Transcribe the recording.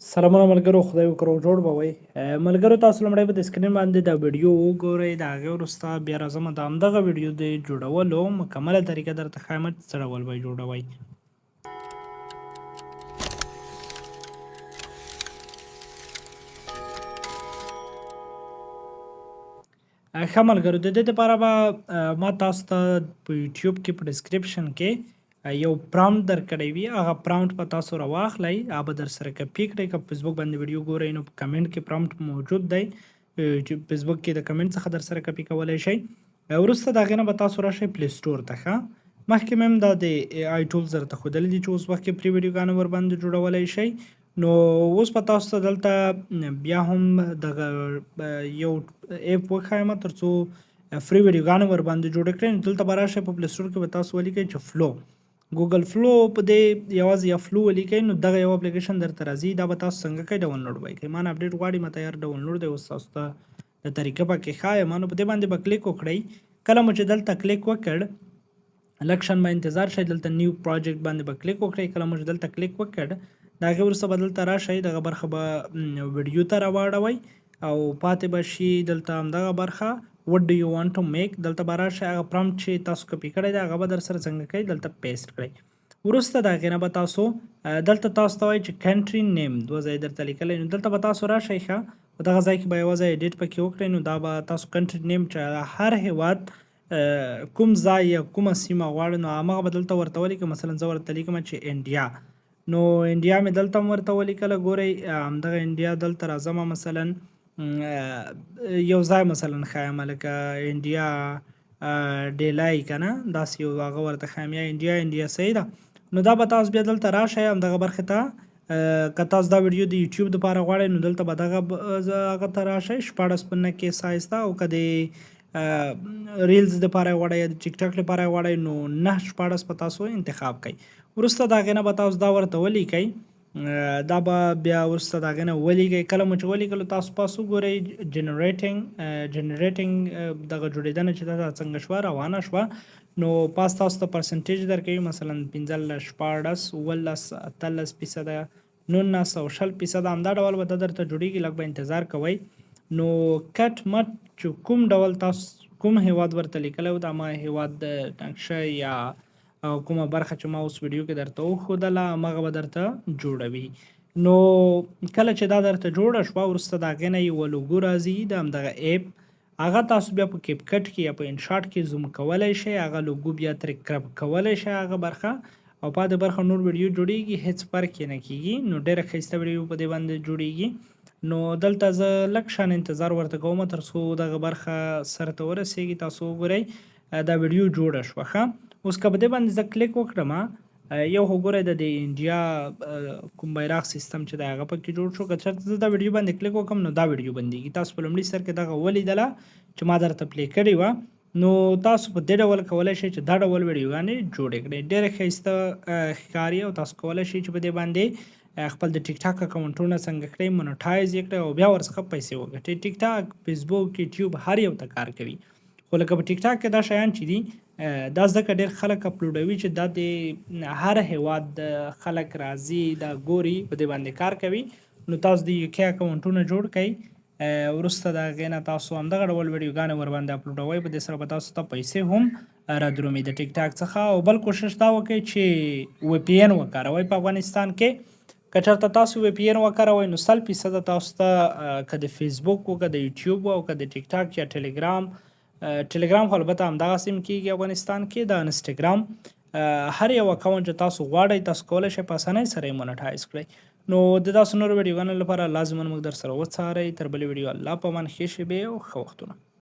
سلامونه ملګرو، خدای وکړو جوړ به وئ. ملګرو، تاسو لومړی به د سکرین باندې دا ویډیو وګورئ. د هغې وروسته بیا راځم د همدغه ویډیو د جوړولو مکمله طریقه درته ښایم چې څه ډول به یې جوړوئ. ښه ملګرو، د دې دپاره به ما تاسو ته په یوټیوب کې په ډسکریپشن کې یو پرامپټ درکړی وي. هغه پرامپټ به تاسو راواخلئ، هغه به در سره کپي کړئ. که په فیسبوک باندې ویډیو ګورئ نو په کمنټ کې پرامپټ موجود دی، چې فیسبوک کې د کمنټ څخه در سره کپي کولی شئ. وروسته د هغې نه به تاسو راشئ پلی سټور ته. ښه، مخکې مې هم دا د آی ټولز درته ښودلي دي چې اوس وخت کې پرې ویډیوګانې ورباندې جوړولی شئ. نو اوس به تاسو ته دلته بیا هم دغه یو ایپ وښایم تر څو فری ویډیوګانې ورباندې جوړې کړئ. نو دلته به راشئ، په پلی سټور کې به تاسو ولیکئ چې فلو، ګوګل فلو په دې یوازې یا فلو ولیکئ نو دغه یو اپلیکیشن درته راځي. دا به تاسو څنګه کوئ؟ ډاونلوډ به یې کوئ. ما نه اپډیټ غواړي، ما تیار ډاونلوډ دی. اوس تاسو ته د طریقه پکې ښایم. نو په دې باندې به کلیک وکړئ. کله مو چې دلته کلیک وکړ، لږ شان به انتظار شئ. دلته نیو پروجیکټ باندې به کلیک وکړئ. کله مو چې دلته کلیک وکړ، د هغې وروسته به دلته راشئ، دغه برخه به ویډیو ته راواړوئ او پاتې به شي دلته همدغه برخه what do you want to make. دلته به راشئ، هغه پرامپټ چې تاسو کپي کړی دی هغه به در سره څنګه کوئ، دلته پیسټ کړئ. وروسته د هغې نه به تاسو دلته تاسو ته وایي چې کنټري نیم دوه ځایه درته لیکلی، نو دلته به تاسو راشئ. ښه، په دغه ځای کې به یوه ځای ایډیټ پکې وکړئ. نو دا به تاسو کنټري نیم چې هر هیواد کوم ځای یا کومه سیمه غواړئ نو همغه به دلته ورته ولیکئ. مثلا زه ورته لیکمه چې انډیا، نو انډیا مې دلته هم ورته ولیکله. ګورئ همدغه انډیا دلته راځمه، مثلا یو ځای مثلا ښایم لکه انډیا ډیلای که نه، داسې یو هغه ورته ښایم، یا انډیا صحیح ده. نو دا به تاسو بیا دلته راشئ همدغه برخې ته. که تاسو دا ویډیو د یوټیوب دپاره غواړئ نو دلته به دغه هغه ته راشئ 14:19 ښایسته، او که د ریلز دپاره یې غواړئ یا د ټیک ټاک لپاره یې غواړئ نو 9:14 به تاسو انتخاب کئ. وروسته د هغې نه به تاسو دا ورته ولیکئ. دا به بیا وروسته د هغې نه ولیکئ. کله مو چې ولیکلو تاسو پاس وګورئ جنریټینګ دغه جوړېدنه چې دا څنګه شوه، روانه شوه. نو پاس تاسو ته پرسنټیج درکوي، مثلا 15 14 17 18% 19 او 20%. همدا ډول به دا درته جوړېږي. لږ به انتظار کوئ. نو کټ مټ چې کوم ډول تاسو کوم هیواد ورته لیکلی و، دا ما هیواد نقشه یا کومه برخه چې ما اوس ویډیو کې درته وښودله همغه به درته جوړوي. نو کله چې دا درته جوړه شوه، وروسته د هغې نه یوه لوګو راځي د همدغه ایپ، هغه تاسو بیا په کیپ کټ کې یا په انشاټ کې زوم کولی شئ. هغه لوګو بیا ترې کرپ کولی شئ هغه برخه، او پاتې برخه نور ویډیو جوړېږي، هېڅ فرق یې نه کېږي. نو ډېره ښایسته ویډیو په دې باندې جوړېږي. نو دلته زه لږ شان انتظار ورته کوم تر څو دغه برخه سر ته ورسېږي. تاسو وګورئ دا ویډیو جوړه شوه. ښه، اوس که په دې باندې زه کلیک وکړم، یو خو ګورئ د انډیا کوم بیرغ سیستم چې دی هغه پکې جوړ شو. که چېرته زه دا ویډیو باندې کلیک وکړم نو دا ویډیو بندېږي. تاسو په لومړي سر کې دغه ولیدله چې ما درته پلی کړې وه. نو تاسو په دې ډول کولی شئ چې دا ډول ویډیوګانې جوړې کړئ. ډېره ښایسته ښکاري او تاسو کولی شئ چې په دې باندې خپل د ټیک ټاک اکاونټونه څنګه کړئ، منټایز یې کړئ او بیا ورڅخه پیسې وګټئ. ټیک ټاک، فیسبوک، یوټیوب هر یو ته کار کوي. خو لکه په ټیک ټاک کې دا شیان چې دي دا ځکه ډېر خلک اپلوډوي چې دا د هر هیواد خلک راځي دا ګوري، په دې باندې کار کوي. نو تاسو د یو کې اکاونټونه جوړ کړئ. وروسته د هغې نه تاسو همدغه ډول ویډیوګانې ورباندې اپلوډوئ. په دې سره به تاسو ته پیسې هم رادرومي د ټیک ټاک څخه. او بل کوشش دا وکړئ چې وی پی این وکاروئ په افغانستان کې. که چېرته تاسو وی پی این وکاروئ نو 100% تاسو ته که د فیسبوک و که د یوټیوب او که د ټیک ټاک یا ټلګرام خو البته همدغسې هم کېږي افغانستان کې، د انسټاګرام هر یو اکاونټ چې تاسو غواړئ تاسو کولی شئ په اسانۍ سره یې منټایز کړئ. نو د داسې نورو ویډیوګانو لپاره لازماً موږ در سره وڅارئ. تر بلې ویډیو الله په امان، ښې شېبې او ښه وختونه.